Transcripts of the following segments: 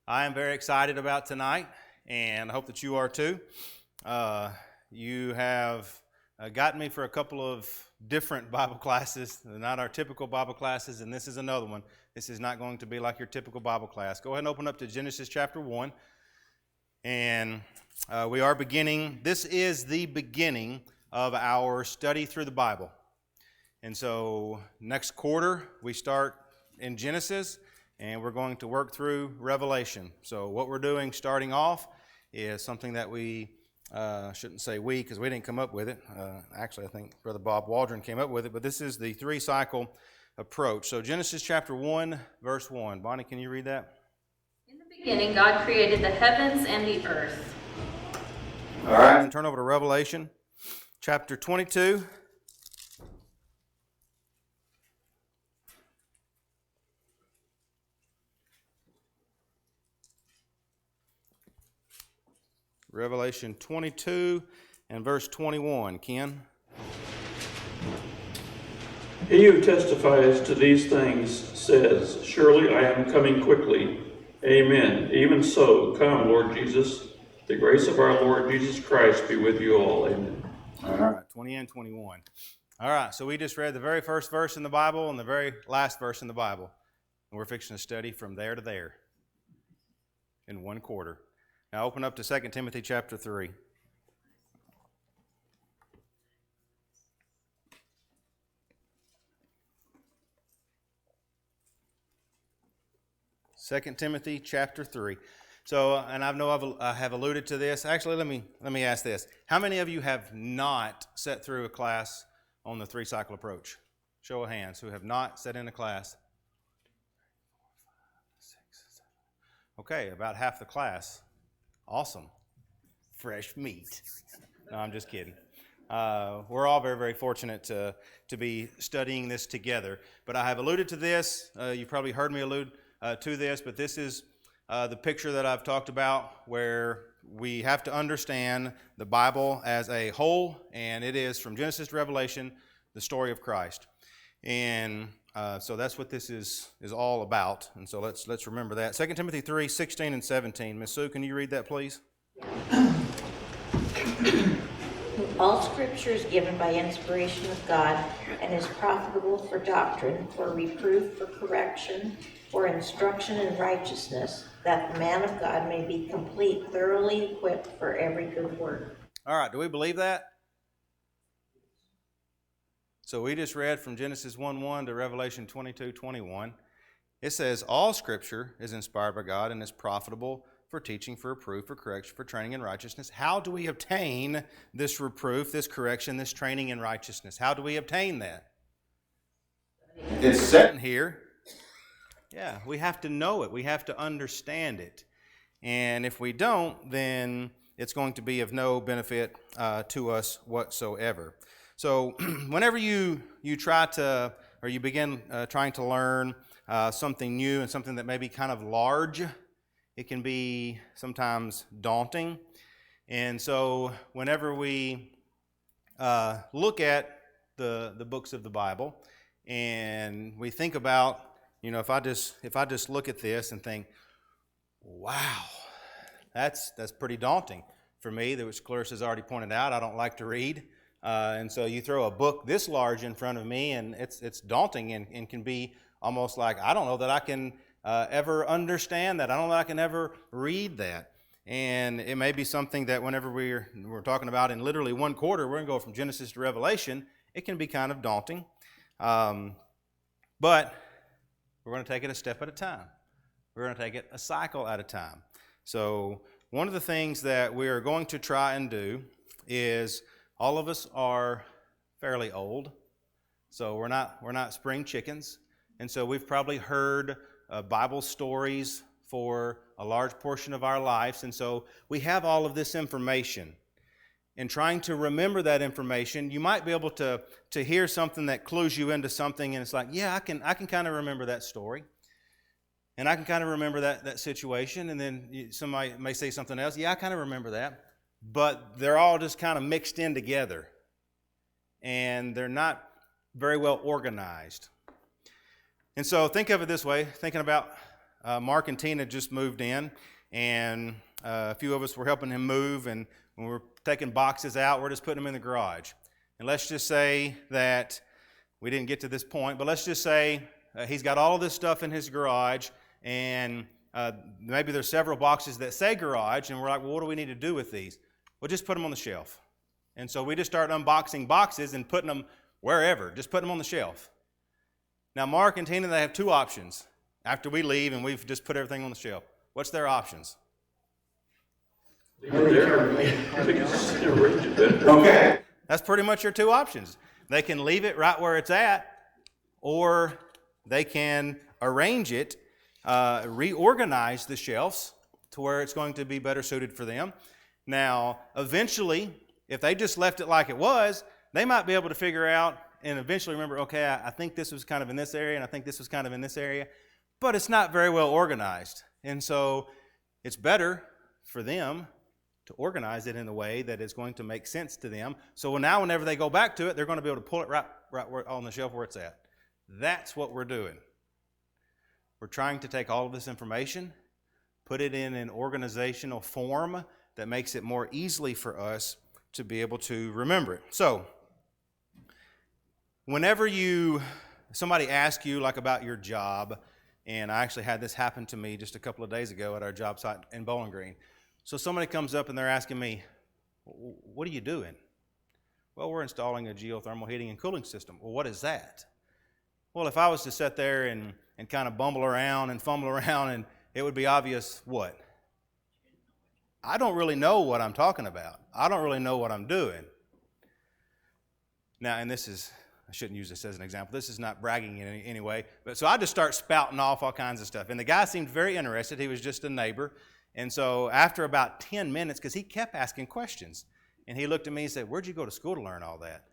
I am very excited about tonight, and I hope that you are too. You have gotten me for a couple of different Bible classes. They're not our typical Bible classes, and this is another one. This is not going to be like your typical Bible class. Go ahead and open up to Genesis chapter 1, and we are beginning. This is the beginning of our study through the Bible. And so next quarter, we start in Genesis, and we're going to work through Revelation. So what we're doing starting off is something that we, shouldn't say we because we didn't come up with it. Actually, I think Brother Bob Waldron came up with it, but this is the three-cycle approach. So Genesis chapter 1, verse 1. Bonnie, can you read that? In the beginning, God created the heavens and the earth. All right. And turn over to Revelation chapter 22. Revelation 22 and verse 21. Ken? He who testifies to these things says, "Surely I am coming quickly. Amen. Even so, come, Lord Jesus. The grace of our Lord Jesus Christ be with you all. Amen." All right, 20 and 21. All right, so we just read the very first verse in the Bible and the very last verse in the Bible. And we're fixing to study from there to there in one quarter. Now open up to 2 Timothy chapter 3. Second Timothy chapter 3. So, and I have alluded to this. Actually, let me ask this. How many of you have not sat through a class on the three-cycle approach? Show of hands who have not sat in a class. Okay, about half the class. Awesome. Fresh meat. No, I'm just kidding. We're all very, very fortunate to be studying this together. But I have alluded to this. You've probably heard me allude to this, but this is the picture that I've talked about where we have to understand the Bible as a whole, and it is from Genesis to Revelation, the story of Christ. And so that's what this is all about. And so let's remember that. 2 Timothy 3, 16 and 17. Ms. Sue, can you read that, please? All Scripture is given by inspiration of God and is profitable for doctrine, for reproof, for correction, for instruction in righteousness, that the man of God may be complete, thoroughly equipped for every good work. All right, do we believe that? So we just read from Genesis 1:1 to Revelation 22:21. It says, all Scripture is inspired by God and is profitable for teaching, for reproof, for correction, for training in righteousness. How do we obtain this reproof, this correction, this training in righteousness? How do we obtain that? It's set here. Yeah, we have to know it. We have to understand it. And if we don't, then it's going to be of no benefit to us whatsoever. So whenever you try to, or you begin trying to learn something new and something that may be kind of large, it can be sometimes daunting. And so whenever we look at the books of the Bible and we think about, if I just look at this and think, wow, that's pretty daunting for me, which Clarissa has already pointed out, I don't like to read. And so you throw a book this large in front of me, and it's daunting and can be almost like, I don't know that I can ever understand that. I don't know that I can ever read that. And it may be something that whenever we're talking about in literally one quarter, we're going to go from Genesis to Revelation, it can be kind of daunting. But we're going to take it a step at a time. We're going to take it a cycle at a time. So one of the things that we are going to try and do is, all of us are fairly old, so we're not spring chickens, and so we've probably heard Bible stories for a large portion of our lives, and so we have all of this information. And trying to remember that information, you might be able to hear something that clues you into something, and it's like, yeah, I can kind of remember that story, and I can kind of remember that situation, and then somebody may say something else, yeah, I kind of remember that. But they're all just kind of mixed in together, and they're not very well organized. And so think of it this way, thinking about Mark and Tina just moved in, and a few of us were helping him move, and when we're taking boxes out, we're just putting them in the garage. And let's just say that we didn't get to this point, but let's just say he's got all of this stuff in his garage, and maybe there's several boxes that say garage, and we're like, well, what do we need to do with these? Well, just put them on the shelf. And so we just start unboxing boxes and putting them wherever, just putting them on the shelf. Now, Mark and Tina, they have two options after we leave and we've just put everything on the shelf. What's their options? Okay. That's pretty much your two options. They can leave it right where it's at, or they can arrange it, reorganize the shelves to where it's going to be better suited for them. Now, eventually, if they just left it like it was, they might be able to figure out and eventually remember, okay, I think this was kind of in this area, and I think this was kind of in this area, but it's not very well organized. And so it's better for them to organize it in a way that is going to make sense to them. So now whenever they go back to it, they're going to be able to pull it right where, on the shelf where it's at. That's what we're doing. We're trying to take all of this information, put it in an organizational form that makes it more easily for us to be able to remember it. So, whenever somebody asks you like about your job, and I actually had this happen to me just a couple of days ago at our job site in Bowling Green. So somebody comes up and they're asking me, what are you doing? Well, we're installing a geothermal heating and cooling system. Well, what is that? Well, if I was to sit there and kind of bumble around and fumble around, and it would be obvious what? I don't really know what I'm talking about. I don't really know what I'm doing. Now, and this is, I shouldn't use this as an example. This is not bragging in any way. But so I just start spouting off all kinds of stuff. And the guy seemed very interested. He was just a neighbor. And so after about 10 minutes, because he kept asking questions, and he looked at me and said, where'd you go to school to learn all that?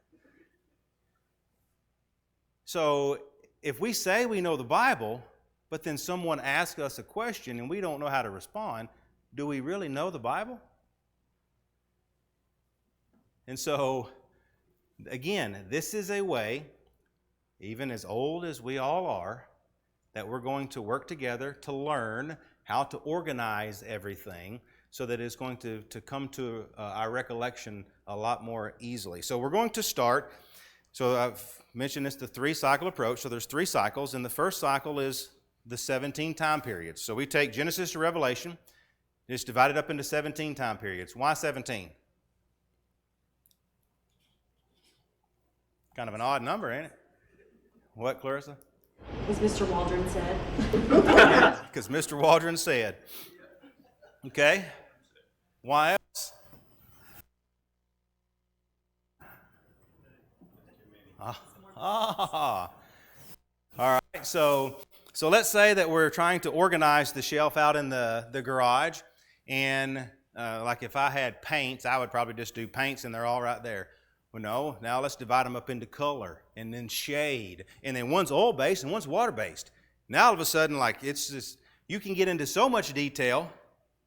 So if we say we know the Bible, but then someone asks us a question and we don't know how to respond, do we really know the Bible? And so, again, this is a way, even as old as we all are, that we're going to work together to learn how to organize everything so that it's going to come to our recollection a lot more easily. So we're going to start. So I've mentioned this, the three-cycle approach. So there's 3 cycles, and the first cycle is the 17 time periods. So we take Genesis to Revelation, it's divided up into 17 time periods. Why 17? Kind of an odd number, ain't it? What, Clarissa? As Mr. Waldron said. Because Mr. Waldron said. Okay. Why else? All right. So let's say that we're trying to organize the shelf out in the garage, and like if I had paints, I would probably just do paints, and they're all right there. Well, no, now let's divide them up into color and then shade. And then one's oil-based and one's water-based. Now all of a sudden, like it's just, you can get into so much detail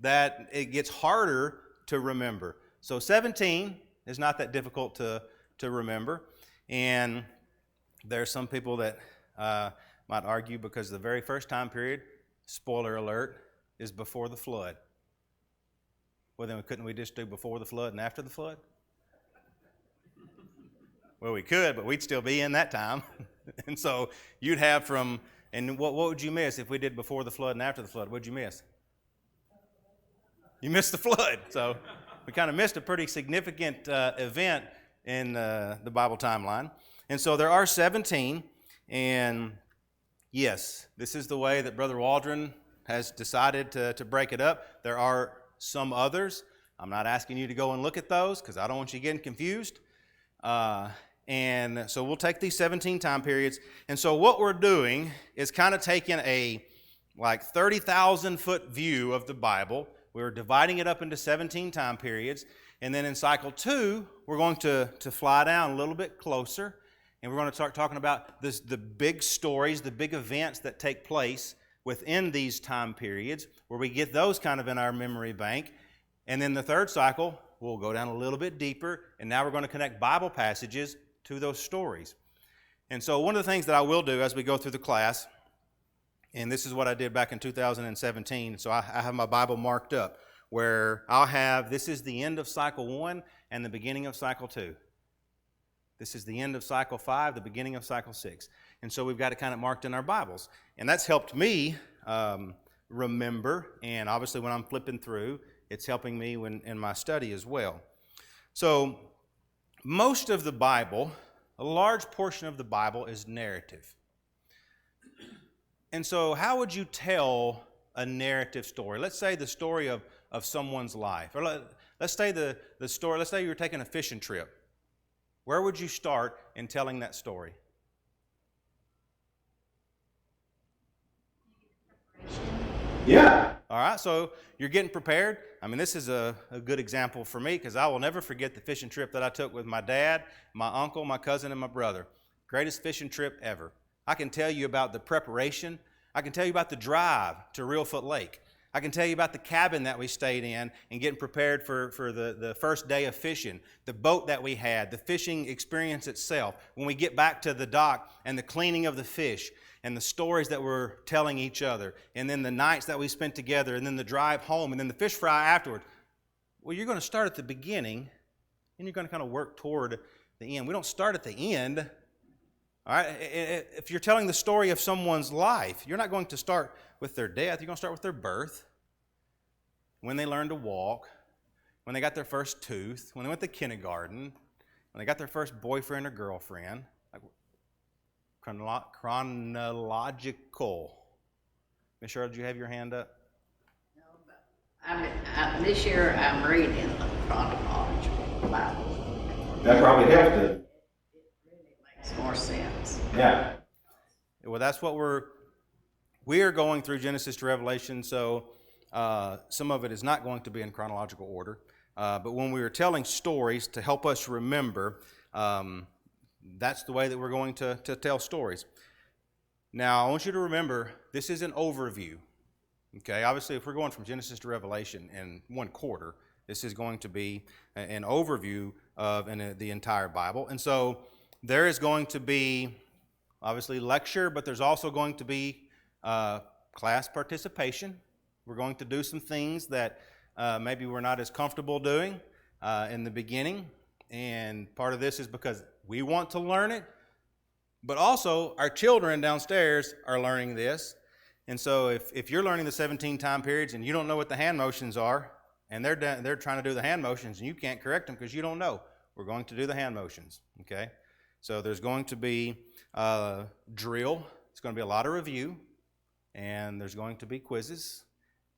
that it gets harder to remember. So 17 is not that difficult to remember. And there are some people that might argue because the very first time period, spoiler alert, is before the flood. Well, then couldn't we just do before the flood and after the flood? Well, we could, but we'd still be in that time. And so you'd have from, and what would you miss if we did before the flood and after the flood? What'd you miss? You missed the flood. So we kind of missed a pretty significant event in the Bible timeline. And so there are 17, and yes, this is the way that Brother Waldron has decided to break it up. There are some others. I'm not asking you to go and look at those because I don't want you getting confused. And so we'll take these 17 time periods. And so what we're doing is kind of taking a like 30,000 foot view of the Bible. We're dividing it up into 17 time periods. And then in cycle 2, we're going to fly down a little bit closer. And we're going to start talking about the big stories, the big events that take place within these time periods, where we get those kind of in our memory bank. And then the third cycle, we'll go down a little bit deeper, and now we're going to connect Bible passages to those stories. And so one of the things that I will do as we go through the class And this is what I did back in 2017. So I have my Bible marked up where I'll have, this is the end of cycle 1 and the beginning of cycle 2. This is the end of cycle 5, the beginning of cycle 6. And so we've got it kind of marked in our Bibles. And that's helped me remember. And obviously when I'm flipping through, it's helping me in my study as well. So most of the Bible, a large portion of the Bible is narrative. And so how would you tell a narrative story? Let's say the story of someone's life. Or let's say the story, let's say you were taking a fishing trip. Where would you start in telling that story? Yeah. All right, so you're getting prepared. I mean, this is a good example for me because I will never forget the fishing trip that I took with my dad, my uncle, my cousin, and my brother. Greatest fishing trip ever. I can tell you about the preparation. I can tell you about the drive to Reelfoot Lake. I can tell you about the cabin that we stayed in and getting prepared for the first day of fishing, the boat that we had, the fishing experience itself, when we get back to the dock and the cleaning of the fish and the stories that we're telling each other, and then the nights that we spent together, and then the drive home, and then the fish fry afterward. Well, you're going to start at the beginning, and you're going to kind of work toward the end. We don't start at the end. All right, if you're telling the story of someone's life, you're not going to start with their death. You're going to start with their birth, when they learned to walk, when they got their first tooth, when they went to kindergarten, when they got their first boyfriend or girlfriend. Like chronological. Miss Cheryl, did you have your hand up? No, but this year I'm reading the chronological Bible. That probably helped it. Makes more sense. Yeah. Well, that's what we are going through Genesis to Revelation, so some of it is not going to be in chronological order. But when we are telling stories to help us remember, that's the way that we're going to tell stories. Now, I want you to remember, this is an overview. Okay, obviously, if we're going from Genesis to Revelation in 1 quarter, this is going to be an overview of the entire Bible. And so there is going to be, obviously, lecture, but there's also going to be class participation. We're going to do some things that maybe we're not as comfortable doing in the beginning. And part of this is because we want to learn it, but also our children downstairs are learning this. And so if you're learning the 17 time periods and you don't know what the hand motions are, and they're trying to do the hand motions and you can't correct them because you don't know, we're going to do the hand motions, okay? So there's going to be drill. It's going to be a lot of review, and there's going to be quizzes.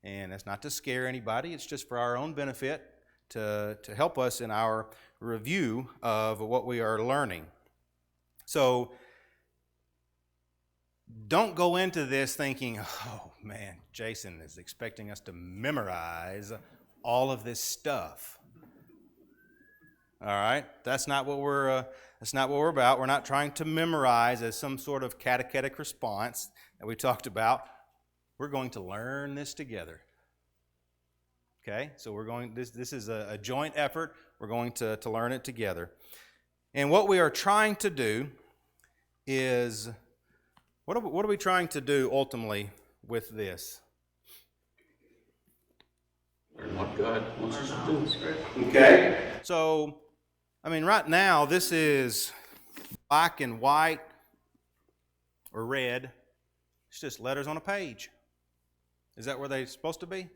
And it's not to scare anybody. It's just for our own benefit to help us in our review of what we are learning. So don't go into this thinking, oh man, Jason is expecting us to memorize all of this stuff. All right, that's not what we're about. We're not trying to memorize as some sort of catechetic response that we talked about. We're going to learn this together. Okay, so this is a joint effort. We're going to learn it together. And what we are trying to do is, what are we trying to do ultimately with this? Learn what God wants us to do. Okay. So, I mean, right now, this is black and white or red. It's just letters on a page. Is that where they're supposed to be?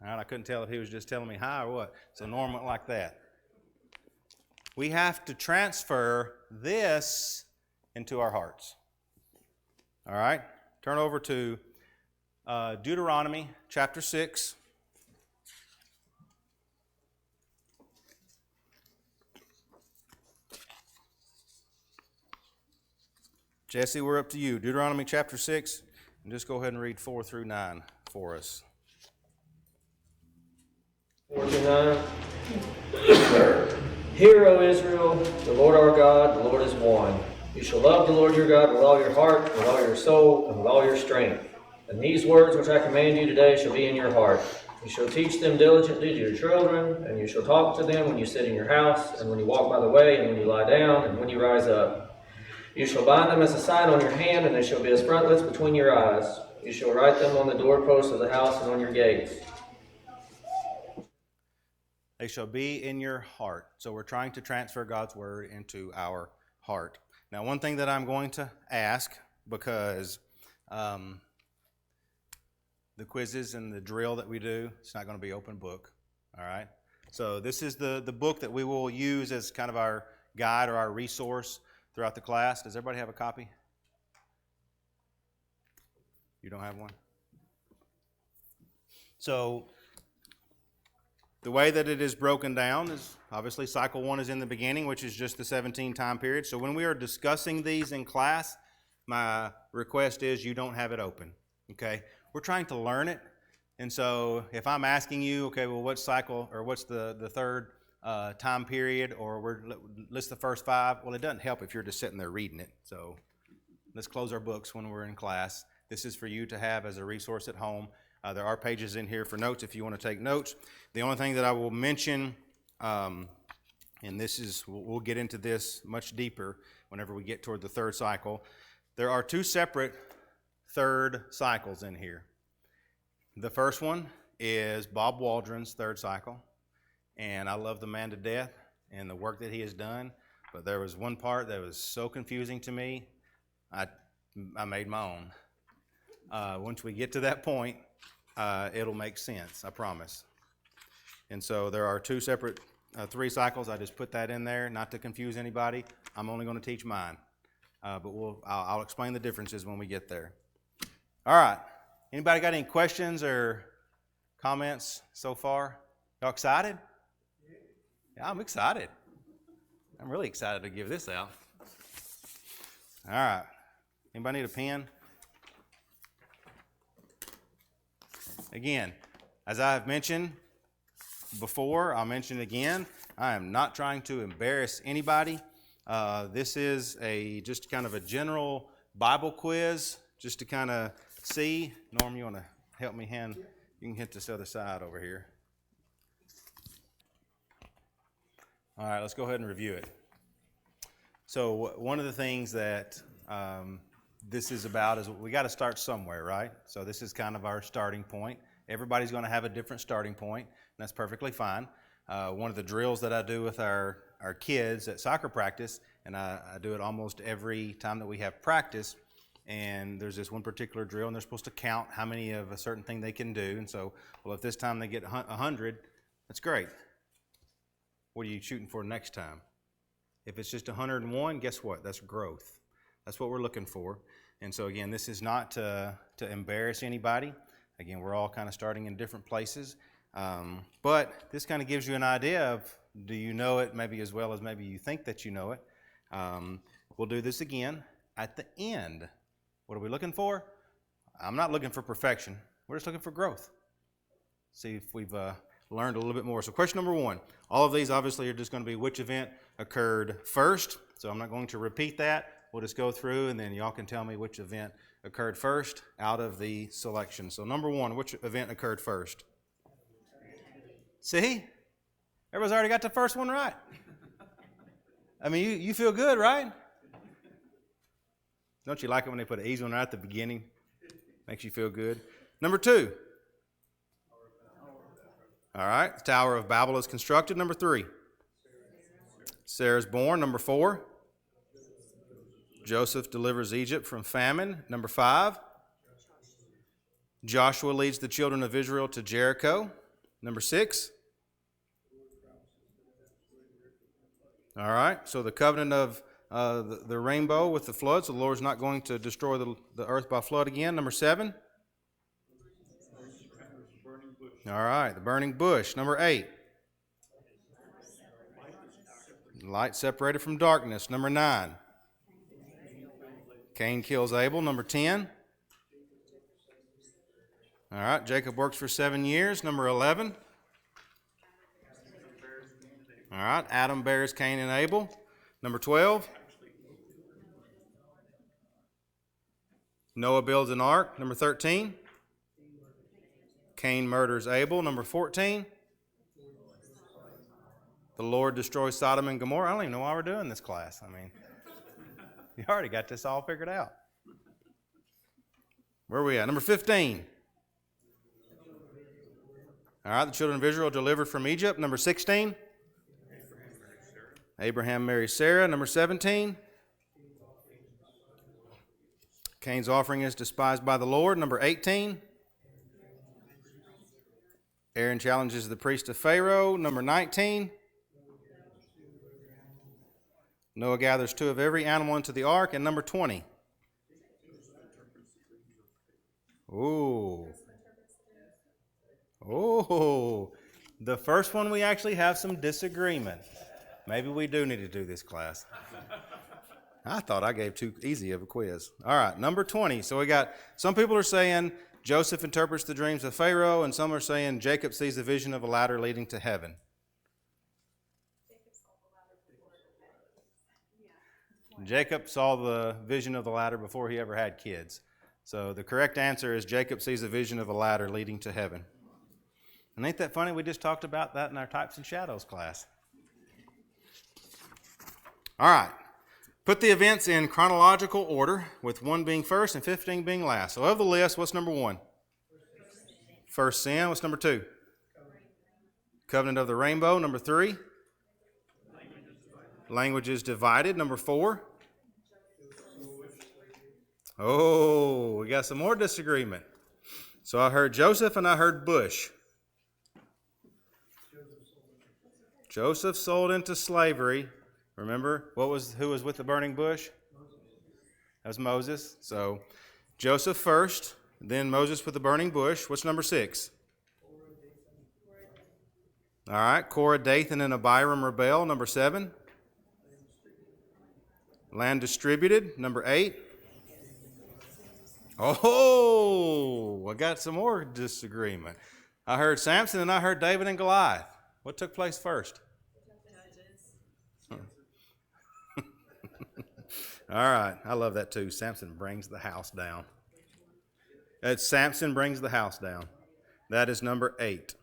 All right, I couldn't tell if he was just telling me hi or what. So Norm went like that. We have to transfer this into our hearts. All right? Turn over to Deuteronomy chapter 6. Jesse, we're up to you. Deuteronomy chapter 6, and just go ahead and read 4 through 9 for us. 4 through 9. Hear, O Israel, the Lord our God, the Lord is one. You shall love the Lord your God with all your heart, with all your soul, and with all your strength. And these words which I command you today shall be in your heart. You shall teach them diligently to your children, and you shall talk to them when you sit in your house, and when you walk by the way, and when you lie down, and when you rise up. You shall bind them as a sign on your hand, and they shall be as frontlets between your eyes. You shall write them on the doorposts of the house and on your gates. They shall be in your heart. So we're trying to transfer God's word into our heart. Now, one thing that I'm going to ask, because the quizzes and the drill that we do, it's not going to be open book, all right? So this is the book that we will use as kind of our guide or our resource throughout the class. Does everybody have a copy? You don't have one? So the way that it is broken down is obviously cycle 1 is in the beginning, which is just the 17 time period. So when we are discussing these in class, my request is you don't have it open, okay? We're trying to learn it. And so if I'm asking you, okay, well, what cycle or what's the third time period, or list the first 5, well, it doesn't help if you're just sitting there reading it. So let's close our books when we're in class. This is for you to have as a resource at home. There are pages in here for notes if you want to take notes. The only thing that I will mention, and this is, we'll get into this much deeper whenever we get toward the third cycle. There are 2 separate third cycles in here. The first one is Bob Waldron's third cycle, and I love the man to death and the work that he has done, but there was one part that was so confusing to me, I made my own. Once we get to that point, it'll make sense, I promise. And so there are 2 separate 3 cycles. I just put that in there not to confuse anybody. I'm only going to teach mine, but I'll explain the differences when we get there. All right. Anybody got any questions or comments so far? Y'all excited? Yeah, I'm excited. I'm really excited to give this out. All right. Anybody need a pen? Again, as I have mentioned before, I'll mention it again. I am not trying to embarrass anybody. This is just kind of a general Bible quiz, just to kind of see. Norm, you want to help me you can hit this other side over here. All right, let's go ahead and review it. So one of the things that this is about is we got to start somewhere, right? So this is kind of our starting point. Everybody's going to have a different starting point, and that's perfectly fine. One of the drills that I do with our kids at soccer practice, and I do it almost every time that we have practice, and there's this one particular drill, and they're supposed to count how many of a certain thing they can do. And so, well, if this time they get 100, that's great. What are you shooting for next time? If it's just 101, guess what? That's growth. That's what we're looking for. And so, again, this is not to embarrass anybody. Again, we're all kind of starting in different places. But this kind of gives you an idea of, do you know it maybe as well as maybe you think that you know it. We'll do this again at the end. What are we looking for? I'm not looking for perfection. We're just looking for growth. See if we've learned a little bit more. So question number 1. All of these obviously are just going to be which event occurred first. So I'm not going to repeat that. We'll just go through and then y'all can tell me which event occurred first out of the selection. So number 1, which event occurred first? See? Everybody's already got the first one right. I mean, you feel good, right? Don't you like it when they put an easy one right at the beginning? Makes you feel good. Number 2. All right. The Tower of Babel is constructed. Number 3. Sarah's born. Number 4. Joseph delivers Egypt from famine. Number 5. Joshua leads the children of Israel to Jericho. Number 6. All right. So the covenant of the rainbow with the flood. So the Lord's not going to destroy the earth by flood again. Number 7. All right. The burning bush. Number 8. Light separated from darkness. Number 9. Cain kills Abel. Number 10. All right. Jacob works for 7 years. Number 11. All right. Adam bears Cain and Abel. Number 12. Noah builds an ark. Number 13. Cain murders Abel. Number 14. The Lord destroys Sodom and Gomorrah. I don't even know why we're doing this class. I mean, You already got this all figured out. Where are we at? Number 15. All right, the children of Israel delivered from Egypt. Number 16. Abraham marries Sarah. Number 17. Cain's offering is despised by the Lord. Number 18. Aaron challenges the priest of Pharaoh. Number 19. Noah gathers 2 of every animal into the ark. And number 20. Oh, the first one we actually have some disagreement. Maybe we do need to do this class. I thought I gave too easy of a quiz. All right, number 20. So we got, some people are saying Joseph interprets the dreams of Pharaoh, and some are saying Jacob sees a vision of a ladder leading to heaven. Jacob saw the vision of the ladder before he ever had kids. So the correct answer is Jacob sees a vision of a ladder leading to heaven. And ain't that funny? We just talked about that in our types and shadows class. All right. Put the events in chronological order, with 1 being first and 15 being last. So of the list, what's number 1? First sin. What's number 2? Covenant of the rainbow. Number 3? Languages divided. Number 4? Oh, we got some more disagreement. So I heard Joseph and I heard Bush. Joseph sold into slavery. Remember, who was with the burning bush? That was Moses. So Joseph first, then Moses with the burning bush. What's number 6? All right, Korah, Dathan, and Abiram rebel. Number 7. Land distributed. Number 8. Oh, I got some more disagreement. I heard Samson and I heard David and Goliath. What took place first? All right, I love that too. Samson brings the house down. Samson brings the house down. That is number 8.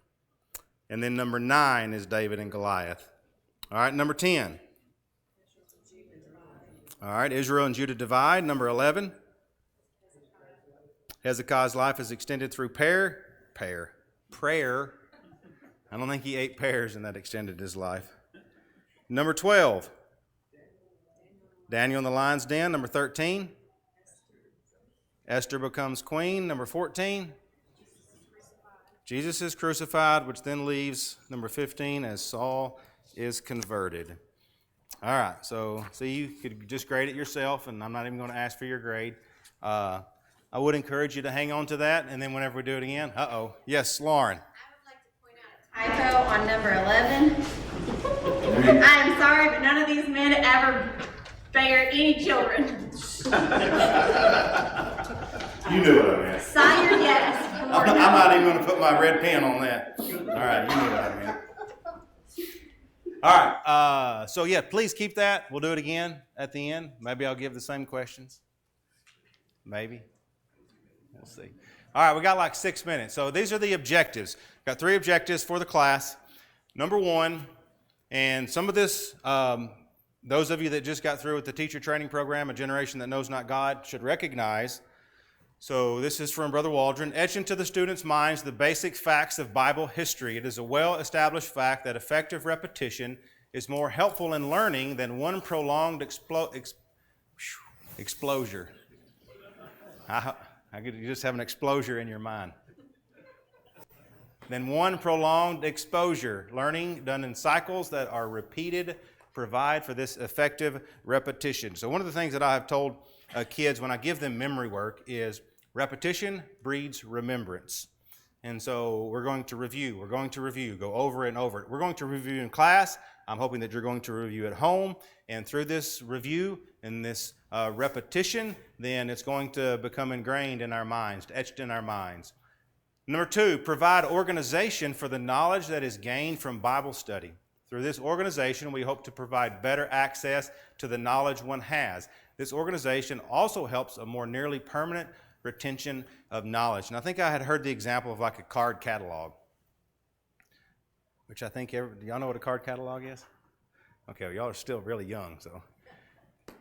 And then number 9 is David and Goliath. All right, number 10. All right, Israel and Judah divide. Number 11. Hezekiah's life is extended through prayer. I don't think he ate pears and that extended his life. Number 12. Daniel in the lion's den. Number 13. Esther becomes queen. Number 14. Jesus is crucified, which then leaves number 15 as Saul is converted. All right, so see, you could just grade it yourself, and I'm not even going to ask for your grade. I would encourage you to hang on to that, and then whenever we do it again, yes, Lauren. I would like to point out a typo on number 11. I am sorry, but none of these men ever bear any children. You knew what I meant. Sire, yes. I'm not even going to put my red pen on that. All right, you knew what I meant. All right, so yeah, please keep that. We'll do it again at the end. Maybe I'll give the same questions. Maybe. We'll see. All right, we got like 6 minutes. So these are the objectives. Got 3 objectives for the class. Number 1, and some of this, those of you that just got through with the teacher training program, A Generation That Knows Not God, should recognize. So this is from Brother Waldron. Etch into the students' minds the basic facts of Bible history. It is a well-established fact that effective repetition is more helpful in learning than one prolonged exposure. You just have an exposure in your mind. Than one prolonged exposure. Learning done in cycles that are repeated provide for this effective repetition. So one of the things that I have told kids when I give them memory work is repetition breeds remembrance. And so we're going to review, go over and over. We're going to review in class. I'm hoping that you're going to review at home. And through this review and this repetition, then it's going to become ingrained in our minds, etched in our minds. Number 2, provide organization for the knowledge that is gained from Bible study. Through this organization, we hope to provide better access to the knowledge one has. This organization also helps a more nearly permanent retention of knowledge. And I think I had heard the example of like a card catalog, which I think, do y'all know what a card catalog is? Okay, well, y'all are still really young, so.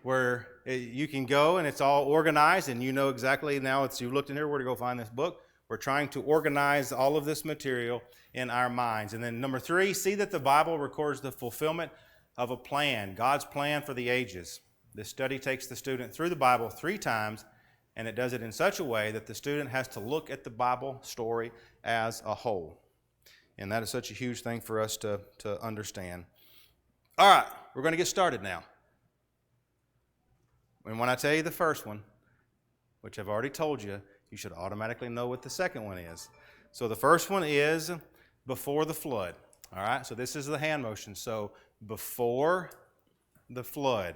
where you can go and it's all organized and you know exactly now you've looked in here where to go find this book. We're trying to organize all of this material in our minds. And then number 3, see that the Bible records the fulfillment of a plan, God's plan for the ages. This study takes the student through the Bible 3 times, and it does it in such a way that the student has to look at the Bible story as a whole. And that is such a huge thing for us to understand. All right, we're going to get started now. And when I tell you the first one, which I've already told you, you should automatically know what the second one is. So the first one is before the flood. All right, so this is the hand motion. So before the flood.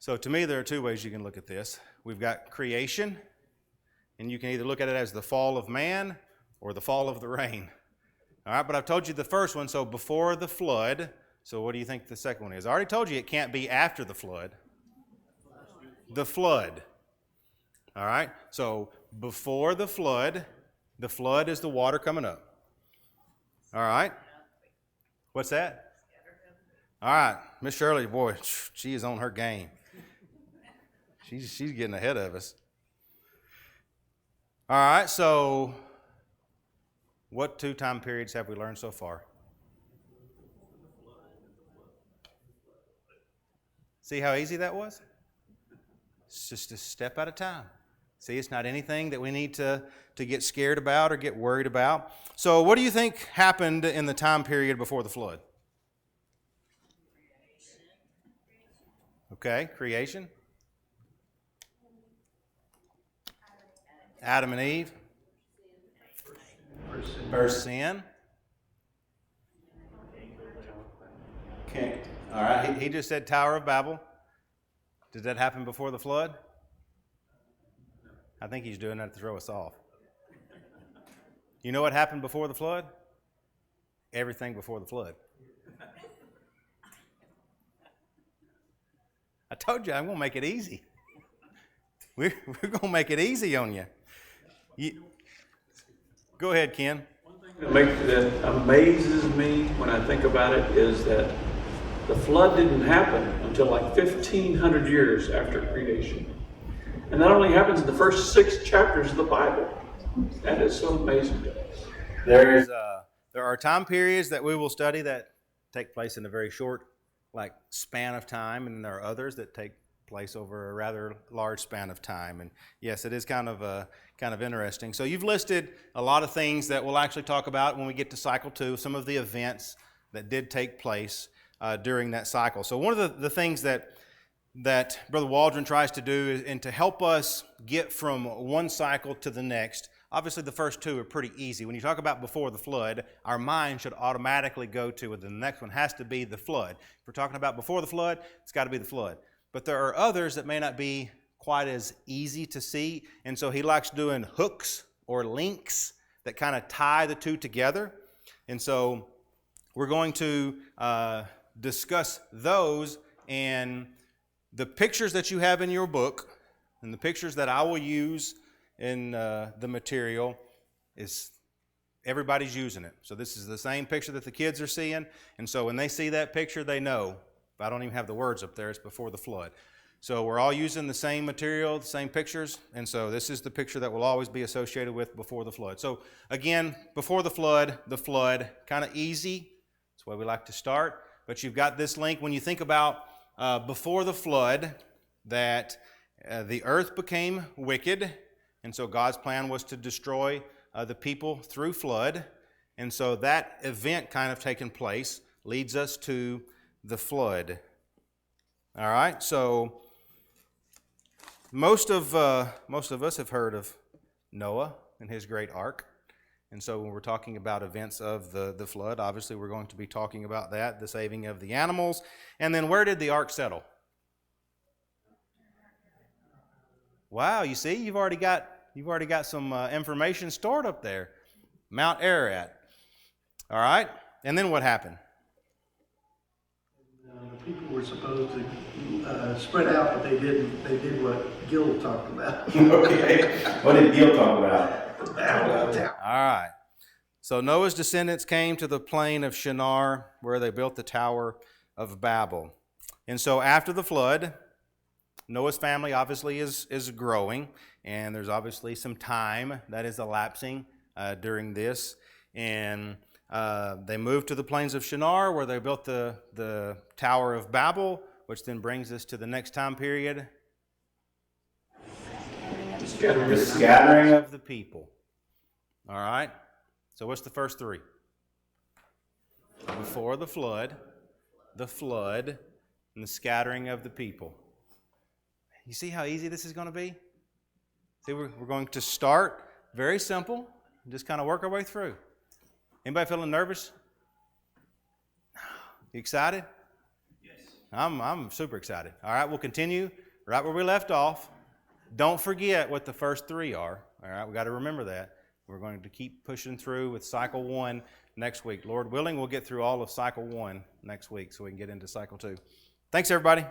So to me, there are 2 ways you can look at this. We've got creation, and you can either look at it as the fall of man or the fall of the rain. All right, but I've told you the first one, so before the flood. So what do you think the second one is? I already told you it can't be after the flood. The flood. All right, so before the flood is the water coming up. All right, what's that? All right, Miss Shirley, boy, she is on her game. She's getting ahead of us. All right, so what 2 time periods have we learned so far? See how easy that was? It's just a step at a time. See, it's not anything that we need to get scared about or get worried about. So what do you think happened in the time period before the flood? Okay, creation. Adam and Eve. First sin. Okay. All right, he just said Tower of Babel. Did that happen before the flood? I think he's doing that to throw us off. You know what happened before the flood? Everything before the flood. I told you I'm going to make it easy. We're going to make it easy on you. Go ahead, Ken. One thing that amazes me when I think about it is that the flood didn't happen until like 1,500 years after creation. And that only happens in the first 6 chapters of the Bible. That is so amazing to us. There are time periods that we will study that take place in a very short span of time, and there are others that take place over a rather large span of time. And yes, it is kind of interesting. So you've listed a lot of things that we'll actually talk about when we get to cycle 2, some of the events that did take place during that cycle. So one of the things that Brother Waldron tries to do and to help us get from one cycle to the next. Obviously, the first 2 are pretty easy. When you talk about before the flood, our mind should automatically go to the next one has to be the flood. If we're talking about before the flood, it's got to be the flood. But there are others that may not be quite as easy to see, and so he likes doing hooks or links that kind of tie the 2 together. And so we're going to discuss those, and the pictures that you have in your book and the pictures that I will use in the material is everybody's using it. So this is the same picture that the kids are seeing. And so when they see that picture, they know. I don't even have the words up there. It's before the flood. So we're all using the same material, the same pictures. And so this is the picture that will always be associated with before the flood. So again, before the flood, kind of easy. That's why we like to start. But you've got this link. When you think about before the flood, that the earth became wicked, and so God's plan was to destroy the people through flood. And so that event kind of taking place leads us to the flood. All right, so most of us have heard of Noah and his great ark. And so when we're talking about events of the flood, obviously we're going to be talking about that, the saving of the animals. And then where did the ark settle? Wow, you see, you've already got some information stored up there. Mount Ararat. All right, and then what happened? The people were supposed to spread out, but they didn't. They did what Gil talked about. Okay, what did Gil talk about? All right. So Noah's descendants came to the plain of Shinar, where they built the Tower of Babel. And so after the flood, Noah's family obviously is growing, and there's obviously some time that is elapsing during this. And they moved to the plains of Shinar, where they built the Tower of Babel, which then brings us to the next time period. The scattering of the people. All right? So what's the first three? Before the flood, and the scattering of the people. You see how easy this is going to be? See, we're going to start very simple and just kind of work our way through. Anybody feeling nervous? You excited? Yes. I'm super excited. All right, we'll continue right where we left off. Don't forget what the first three are. All right, we got to remember that. We're going to keep pushing through with cycle 1 next week. Lord willing, we'll get through all of cycle 1 next week so we can get into cycle 2. Thanks, everybody.